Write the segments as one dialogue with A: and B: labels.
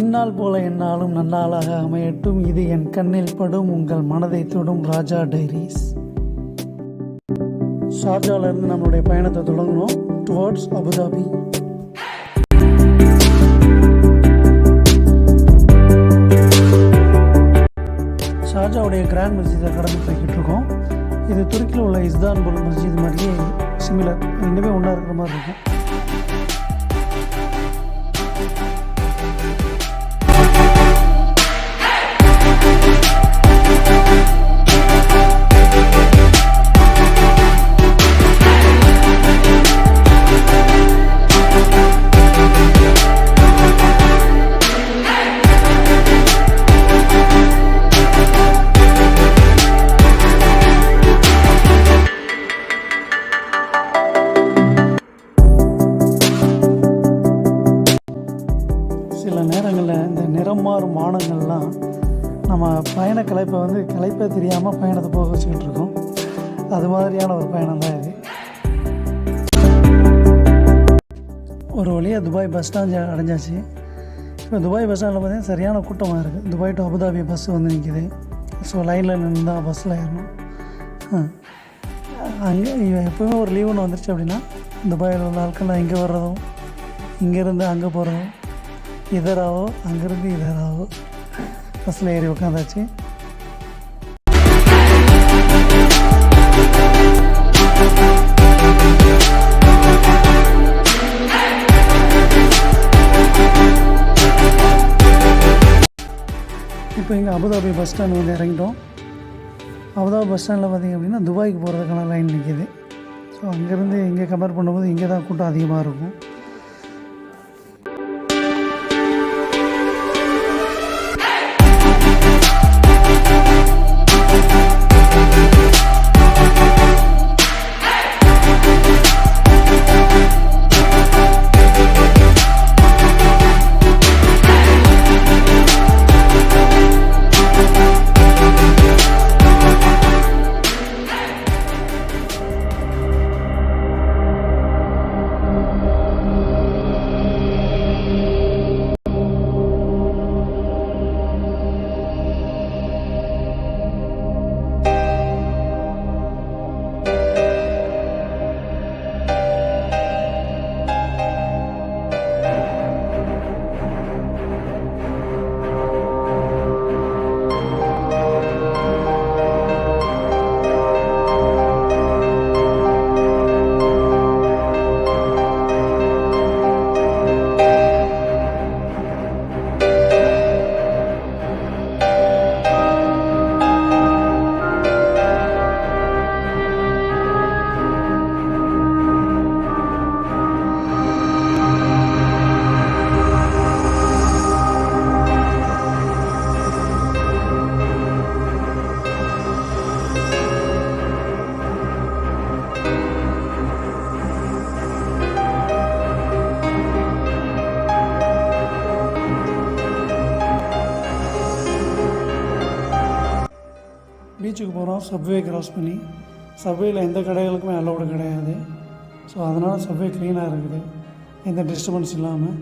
A: இந்நாள் போல எந்நாளும் நன்னாளாக அமையட்டும். இது என் கண்ணில் படும் உங்கள் மனதை தொடும் ராஜா டைரிஸ். ஷார்ஜாவிலேருந்து நம்மளுடைய பயணத்தை தொடங்கணும் டுவர்ட்ஸ் அபுதாபி. ஷார்ஜாவுடைய கிராண்ட் மஸ்ஜிதை கடந்து போய்கிட்டு இருக்கோம். இது துருக்கியில் உள்ள இஸ்தான்புல் மஸ்ஜித் மாதிரியே சிமிலர், ரெண்டுமே ஒன்றா இருக்கிற மாதிரி இருக்கும். சில நேரங்களில் இந்த நிறம் மாறும் வானங்கள்லாம் நம்ம பயண களைப்பை தெரியாமல் பயணத்தை போக வச்சுக்கிட்டு இருக்கோம். அது மாதிரியான ஒரு பயணம் தான் இது. ஒரு வழியாக துபாய் பஸ் ஸ்டாண்ட் அடைஞ்சாச்சு. இப்போ துபாய் பஸ் ஸ்டாண்டில் பார்த்தீங்கன்னா சரியான கூட்டமாக இருக்குது. துபாய் டு அபுதாபி பஸ் வந்து நிற்கிது. ஸோ லைனில் நின்று தான் பஸ்ஸில் ஏறணும். அங்கே எப்போவுமே ஒரு லீவுன்னு வந்துருச்சு அப்படின்னா துபாயில் உள்ள ஆட்கள்லாம் இங்கே வர்றதும் இங்கேருந்து அங்கே போகிறதும் இதராவோ அங்கேருந்து இதராவோ பஸ்ஸில் ஏறி உட்காந்தாச்சு. இப்போ இங்கே அபுதாபி பஸ் ஸ்டாண்ட் வந்து இறங்கிட்டோம். அபுதாபி பஸ் ஸ்டாண்டில் பார்த்திங்க அப்படின்னா துபாய்க்கு போகிறதுக்கான லைன் நிற்கிது. ஸோ அங்கேருந்து இங்கே கம்பேர் பண்ணும்போது இங்கே தான் கூட்டம் அதிகமாக இருக்கும். பீச்சுக்கு போகிறோம் சப்வே கிராஸ் பண்ணி. சப்வேயில் எந்த கடைகளுக்குமே அலோடு கிடையாது. ஸோ அதனால் சப்வே க்ளீனாக இருக்குது, எந்த டிஸ்டர்பன்ஸ் இல்லாமல்.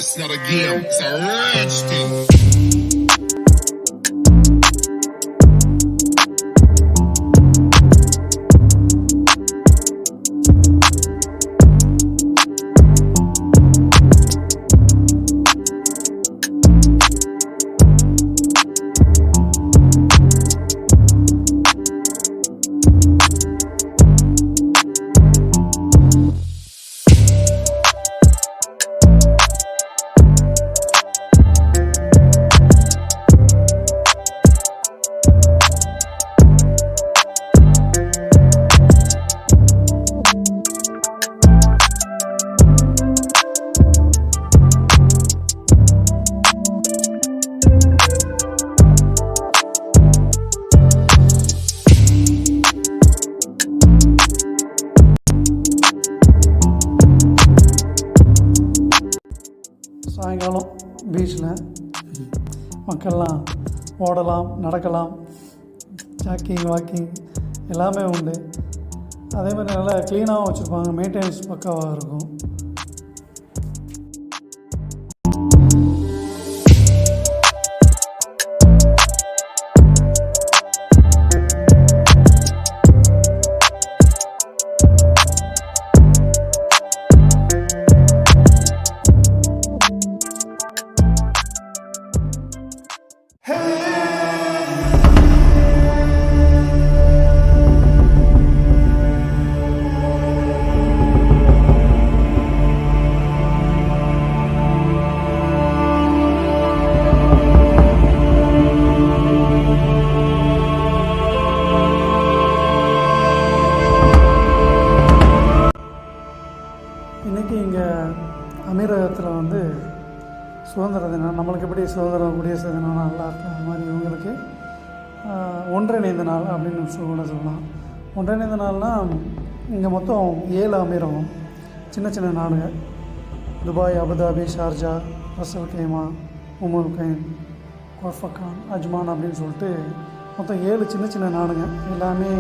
B: It's not a game, it's a rich thing.
A: சாயங்காலம் பீச்சில் மக்கள்லாம் ஓடலாம், நடக்கலாம், ஜாக்கிங், வாக்கிங் எல்லாமே உண்டு. அதே மாதிரி நல்லா க்ளீனாகவும் வச்சுருப்பாங்க, மெயின்டெனன்ஸ் பக்காவாக இருக்கும். இன்றைக்கி இங்கே அமீரகத்தில் வந்து சுதந்திர தினம், நம்மளுக்கு எப்படி சுதந்திரம் குடியரசு தினம் நல்லா இருக்குது, அது மாதிரி இவங்களுக்கு ஒன்றிணைந்த நாள் அப்படின்னு கூட சொல்லலாம். ஒன்றிணைந்த நாள்னால் இங்கே மொத்தம் 7 அமீரகம், சின்ன சின்ன நாடுகள். துபாய், அபுதாபி, ஷார்ஜா, ரசல் கைமா, உமுல் கைன், கோர்ஃபக்கான், அஜ்மான் அப்படின்னு சொல்லிட்டு மொத்தம் 7 சின்ன சின்ன நாடுங்க. எல்லாமே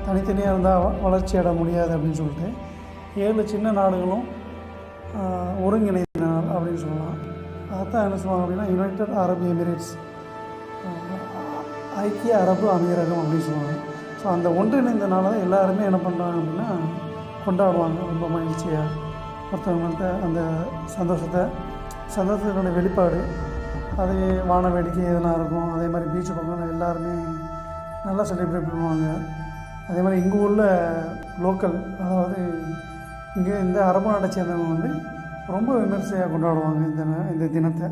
A: தனித்தனியாக இருந்தால் வளர்ச்சி அடைய முடியாது அப்படின்னு சொல்லிட்டு 7 சின்ன நாடுகளும் ஒருங்கிணைந்த நாள் அப்படின்னு சொல்லலாம். அதான் என்ன சொல்லுவாங்க அப்படின்னா யுனைடெட் அரபு எமிரேட்ஸ், ஐக்கிய அரபு அமீரகம் அப்படின்னு சொல்லுவாங்க. ஸோ அந்த ஒன்றிணைந்த நாளை தான் எல்லாருமே என்ன பண்ணுறாங்க அப்படின்னா கொண்டாடுவாங்க. ரொம்ப மகிழ்ச்சியாக ஒருத்தவங்கள்ட்ட அந்த சந்தோஷத்தினுடைய வெளிப்பாடு. அது வான வேடிக்கை எதனா இருக்கும். அதே மாதிரி பீச்சு பக்கம் எல்லாருமே நல்லா செலிப்ரேட் பண்ணுவாங்க. அதே மாதிரி இங்கே உள்ள லோக்கல், அதாவது இங்கே இந்த அரபு நாட்டை சேர்ந்தவங்க வந்து ரொம்ப விமர்சையாக கொண்டாடுவாங்க இந்த தினத்தை.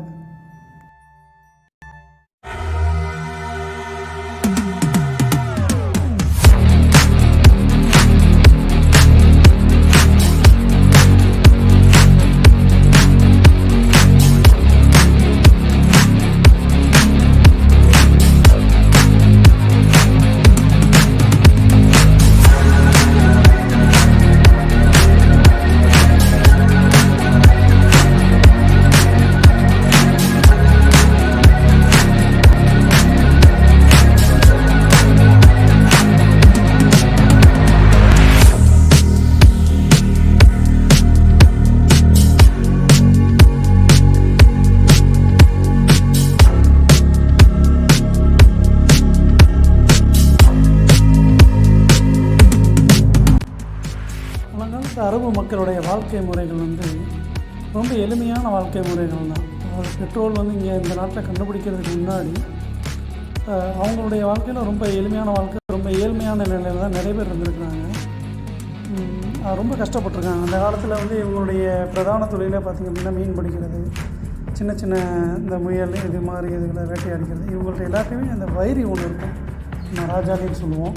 A: அரபு மக்களுடைய வாழ்க்கை முறைகள் வந்து ரொம்ப எளிமையான வாழ்க்கை முறைகள் தான். அதாவது பெட்ரோல் வந்து இங்கே இந்த நாட்டில் கண்டுபிடிக்கிறதுக்கு முன்னாடி அவங்களுடைய வாழ்க்கையில் ரொம்ப எளிமையான வாழ்க்கை, ரொம்ப ஏழ்மையான நிலையில் தான் நிறைய பேர் இருந்திருக்கிறாங்க. ரொம்ப கஷ்டப்பட்டுருக்காங்க. அந்த காலத்தில் வந்து இவங்களுடைய பிரதான தொழிலே பார்த்திங்க அப்படின்னா மீன் பிடிக்கிறது, சின்ன சின்ன இந்த முயல் இது மாதிரி இதுகளை வேட்டையாடிக்கிறது. இவங்கள்ட்ட எல்லாத்தையுமே அந்த வைரி ஒன்று இருக்கும், நம்ம ராஜாலின்னு சொல்லுவோம்.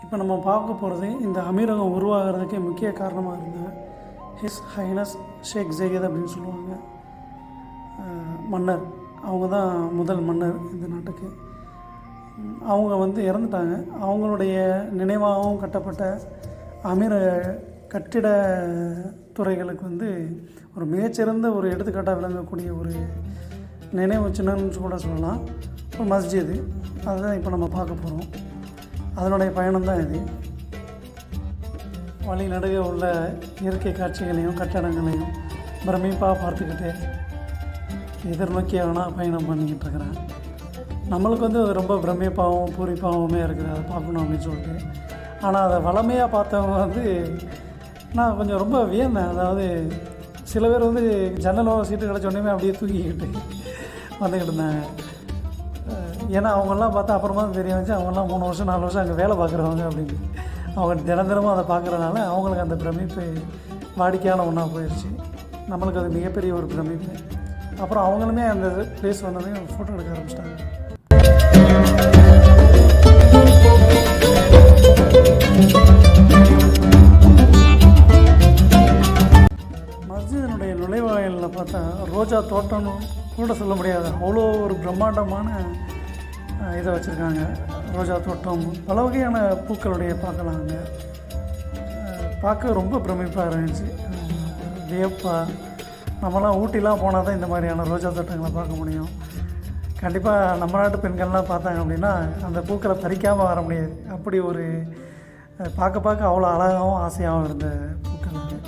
A: இப்போ நம்ம பார்க்க போகிறது இந்த அமீரகம் உருவாகிறதுக்கு முக்கிய காரணமாக இருந்த ஹிஸ் ஹைனஸ் ஷேக் ஜெயத் அப்படின்னு சொல்லுவாங்க மன்னர். அவங்க தான் முதல் மன்னர் இந்த நாட்டுக்கு. அவங்க வந்து இறந்துட்டாங்க. அவங்களுடைய நினைவாகவும் கட்டப்பட்ட அமீர கட்டிட துறைகளுக்கு வந்து ஒரு மிகச்சிறந்த ஒரு எடுத்துக்காட்டாக விளங்கக்கூடிய ஒரு நினைவு சின்னம்னு கூட சொல்லலாம், ஒரு மஸ்ஜிது. அதுதான் இப்போ நம்ம பார்க்க போகிறோம். அதனுடைய பயணம் தான் இது. வழி நடுக உள்ள இயற்கை காட்சிகளையும் கட்டடங்களையும் பிரமிப்பாக பார்த்துக்கிட்டு எதிர்நோக்கியான பயணம் பண்ணிக்கிட்டு இருக்கிறேன். நம்மளுக்கு வந்து அது ரொம்ப பிரமிப்பாகவும் பூரிப்பாகவுமே இருக்குது அதை பார்க்கணும் அப்படின்னு சொல்லிட்டு. ஆனால் அதை வளமையாக பார்த்தவங்க வந்து நான் கொஞ்சம் ரொம்ப வியந்தேன். அதாவது சில பேர் வந்து ஜன்னலோட சீட்டு கிடச்சோடனே அப்படியே தூக்கிக்கிட்டு வந்துக்கிட்டு இருந்தாங்க. ஏன்னா அவங்கெல்லாம் பார்த்தா அப்புறமா தெரிய வச்சு அவங்கெல்லாம் 3 வருஷம் 4 வருஷம் அங்கே வேலை பார்க்குறவங்க அப்படின்னு. அவங்க தினமும் அதை பார்க்குறதுனால அவங்களுக்கு அந்த பிரமிப்பு வாடிக்கையான ஒன்றா போயிடுச்சு. நம்மளுக்கு அது மிகப்பெரிய ஒரு பிரமிப்பு. அப்புறம் அவங்களுமே அந்த பிளேஸ் வந்ததையும் ஃபோட்டோ எடுக்க ஆரம்பிச்சிட்டாங்க. பார்த்தா ரோஜா தோட்டம்னு கூட சொல்ல முடியாது, அவ்வளோ ஒரு பிரம்மாண்டமான இதை வச்சுருக்காங்க. ரோஜா தோட்டம், பல வகையான பூக்களுடைய பார்க்கலாங்க. பார்க்க ரொம்ப பிரமிப்பாக இருந்துச்சு, வியப்பாக. நம்மலாம் ஊட்டிலாம் போனால் தான் இந்த மாதிரியான ரோஜா தோட்டங்களை பார்க்க முடியும். கண்டிப்பாக நம்ம நாட்டு பெண்கள்லாம் பார்த்தாங்க அப்படின்னா அந்த பூக்களை பறிக்காமல் வர முடியாது. அப்படி ஒரு பார்க்க பார்க்க அவ்வளோ அழகாகவும் ஆசையாகவும் இருந்த பூக்கள் அது.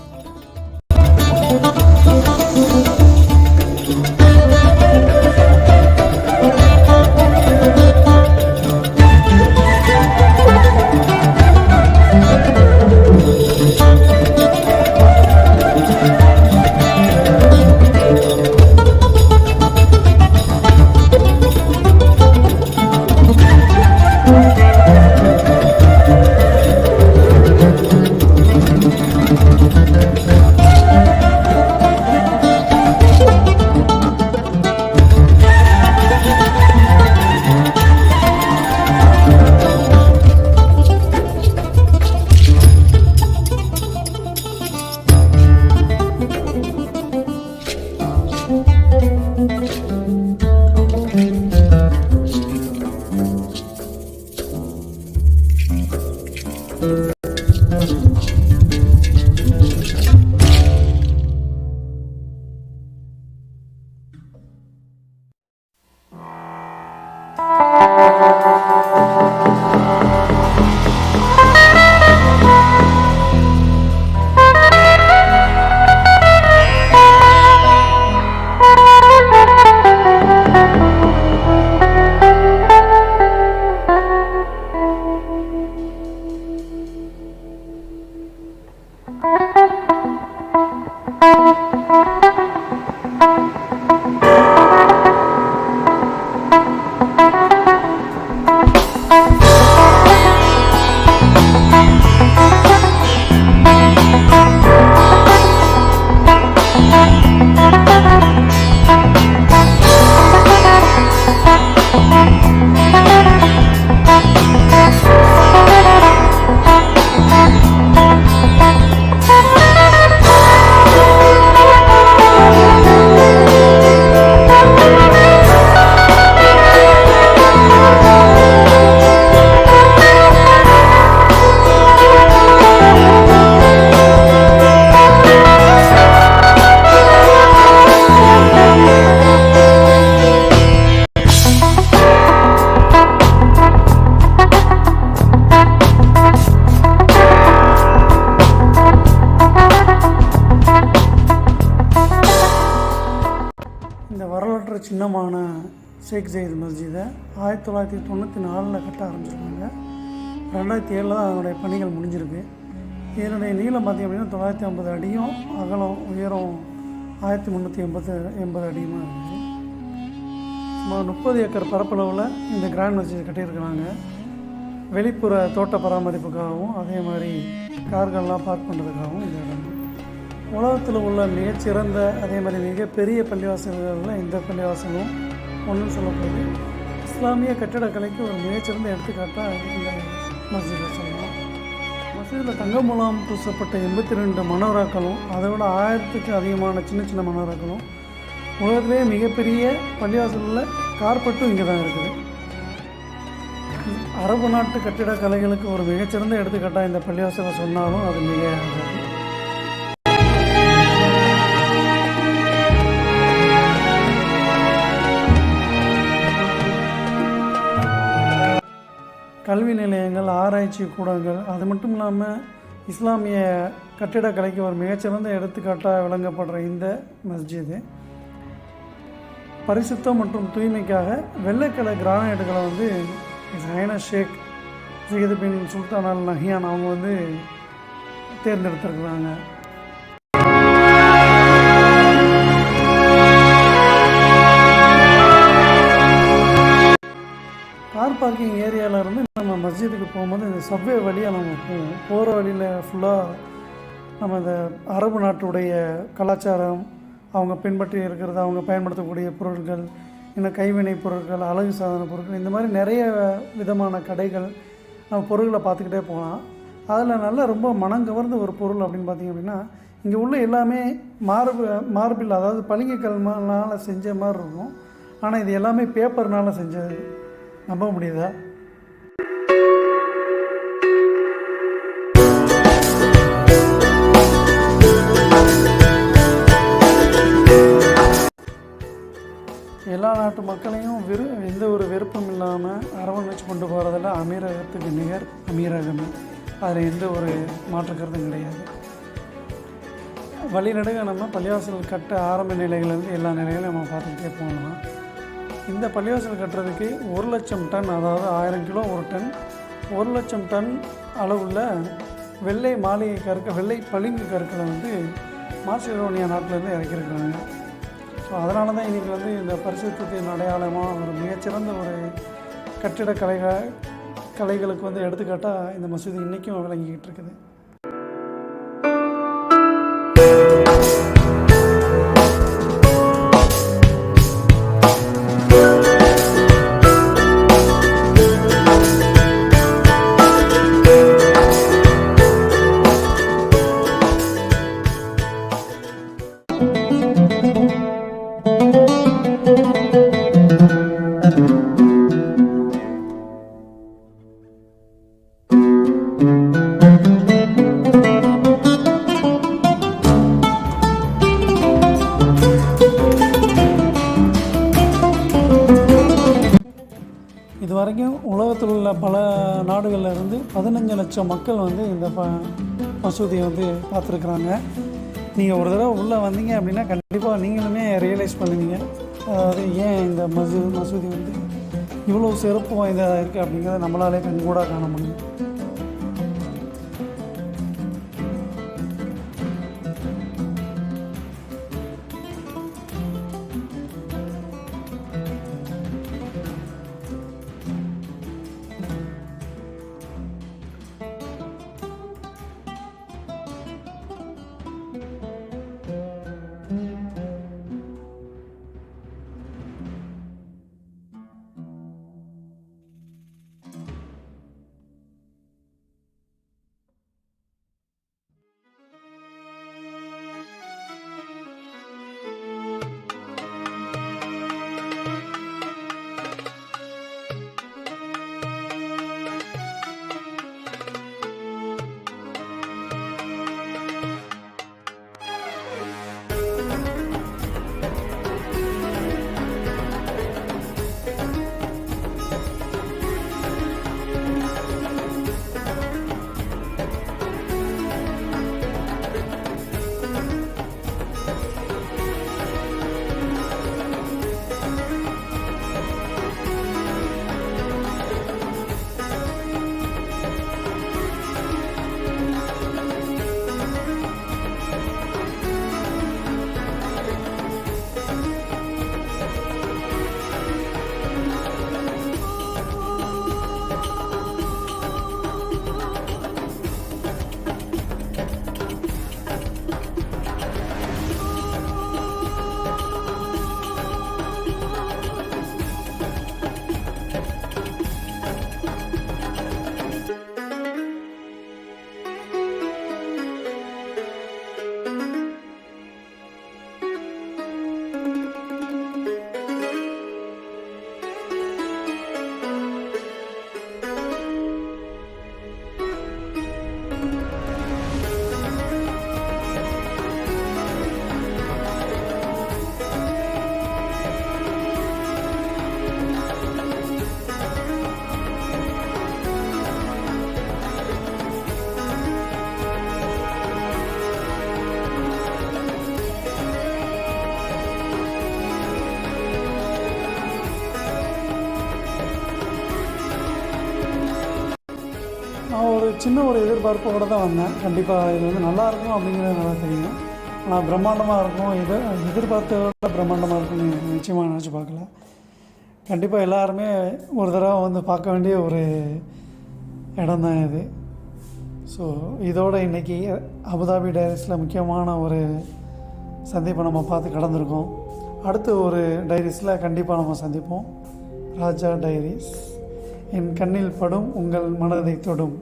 A: வரலாற்று சின்னமான ஷேக் ஜயத் மஸ்ஜிதை 1994 கட்ட ஆரம்பிச்சிருக்காங்க. 2007 தான் அதனுடைய பணிகள் முடிஞ்சிருக்கு. இதனுடைய நீளம் பார்த்திங்க அப்படின்னா 950 அடியும், அகலம் உயரம் 1380 அடியுமா இருக்குது. சுமார் 30 ஏக்கர் பரப்பளவில் இந்த கிராண்ட் மஸ்ஜித் கட்டியிருக்கிறாங்க. வெளிப்புற தோட்ட பராமரிப்புக்காகவும் அதே மாதிரி கார்கள்லாம் பார்க் பண்ணுறதுக்காகவும் இந்த இடம். உலகத்தில் உள்ள மிகச்சிறந்த அதே மாதிரி மிகப்பெரிய பள்ளிவாசல்களில் இந்த பள்ளிவாசலும் ஒன்றும் சொல்லப்படுது. இஸ்லாமிய கட்டிடக்கலைக்கு ஒரு மிகச்சிறந்த எடுத்துக்காட்டாக இந்த மஸ்ஜிதை சொல்லலாம். மஸ்ஜிதில் தங்க மூலம் பூசப்பட்ட 82 மனோராக்களும் அதை விட 1000க்கு அதிகமான சின்ன சின்ன மனோராக்களும், உலகத்திலேயே மிகப்பெரிய பள்ளிவாசலில் கார்பெட்டும் இங்கே தான் இருக்குது. அரபு நாட்டு கட்டிடக்கலைகளுக்கு ஒரு மிகச்சிறந்த எடுத்துக்காட்டாக இந்த பள்ளிவாசலை சொன்னாலும் அது மிக ஆகாது. கல்வி நிலையங்கள், ஆராய்ச்சி கூடங்கள், அது மட்டும் இல்லாமல் இஸ்லாமிய கட்டிடக்கலைக்கு ஒரு மிகச்சிறந்த எடுத்துக்காட்டாக விளங்கப்படுற இந்த மஸ்ஜிது பரிசுத்தம் மற்றும் தூய்மைக்காக வெள்ளைக்கலை கிரானைட்டுகளை வந்து ஹைனஸ் ஷேக் சையத் பின் சுல்தான் அல் நஹ்யான் அவங்க வந்து தேர்ந்தெடுத்திருக்கிறாங்க. கார் பார்க்கிங் ஏரியாவிலேருந்து நம்ம மஸ்ஜிதுக்கு போகும்போது இந்த சப்வே வழியாக நம்ம போவோம். போகிற வழியில் ஃபுல்லாக நம்ம இந்த அரபு நாட்டுடைய கலாச்சாரம், அவங்க பின்பற்றி இருக்கிறது, அவங்க பயன்படுத்தக்கூடிய பொருட்கள், இன்னும் கைவினை பொருட்கள், அழகு சாதன பொருட்கள், இந்த மாதிரி நிறைய விதமான கடைகள் நம்ம பொருட்களை பார்த்துக்கிட்டே போகலாம். அதில் நல்ல ரொம்ப மனம் கவர்ந்த ஒரு பொருள் அப்படின்னு பார்த்திங்க அப்படின்னா, இங்கே உள்ள எல்லாமே மார்பிள், அதாவது பளிங்குக்கல்னால் செஞ்ச மாதிரி இருக்கும். ஆனால் இது எல்லாமே பேப்பர்னால் செஞ்சது. நம்ப முடியுதா? எல்லா நாட்டு மக்களையும் எந்த ஒரு வெறுப்பும் இல்லாமல் அரவணைச்சு கொண்டு போகிறதில் அமீரகத்துக்கு நிகர் அமீரகமே. அதில் எந்த ஒரு மாற்று கருத்தும் கிடையாது. வழிநடுக நம்ம பள்ளிவாசல் கட்ட ஆரம்ப நிலையிலேருந்து எல்லா நிலைகளையும் நம்ம பார்த்துக்கிட்டே போகலாம். இந்த பள்ளிவாசல் கட்டுறதுக்கு 1,00,000 டன், அதாவது 1000 கிலோ ஒரு டன், 1,00,000 டன் அளவுள்ள வெள்ளை மாளிகை வெள்ளை பளிங்கு கற்களை மாசிடோனியா நாட்டிலேருந்து இறக்கியிருக்கிறாங்க. ஸோ அதனால தான் இன்றைக்கி இந்த பரிசுத்தத்தின் அடையாளமாக ஒரு மிகச்சிறந்த ஒரு கட்டிட கலைகளுக்கு எடுத்துக்காட்டாக இந்த மசூதி இன்றைக்கும் விளங்கிக்கிட்டு இருக்குது. இது வரைக்கும் உலகத்தில் உள்ள பல நாடுகளில் இருந்து 15 லட்சம் மக்கள் இந்த மசூதியை பார்த்துருக்குறாங்க. நீங்கள் ஒரு தடவை உள்ளே வந்தீங்க அப்படின்னா கண்டிப்பாக நீங்களுமே ரியலைஸ் பண்ணுவீங்க, அதாவது ஏன் இந்த மசூதி இவ்வளோ சிறப்பு வாய்ந்ததாக இருக்குது அப்படிங்கிறத நம்மளாலே கண்கூடாக காண முடியும். நான் ஒரு சின்ன எதிர்பார்ப்போடு தான் வந்தேன். கண்டிப்பாக இது நல்லாயிருக்கும் அப்படிங்கிறது நல்லா தெரியும். ஆனால் பிரம்மாண்டமாக இருக்கும், எதிர்பார்த்தோட பிரம்மாண்டமாக இருக்கும்னு நிச்சயமாக நினச்சி பார்க்கல. கண்டிப்பாக எல்லாருமே ஒரு தடவை பார்க்க வேண்டிய ஒரு இடம் தான் இது. ஸோ இதோடு இன்றைக்கி அபுதாபி டைரிஸில் முக்கியமான ஒரு சந்திப்பை நம்ம பார்த்து கடந்திருக்கோம். அடுத்து ஒரு டைரிஸில் கண்டிப்பாக நம்ம சந்திப்போம். ராஜா டைரிஸ், என் கண்ணில் படும் உங்கள் மனதை தொடும்.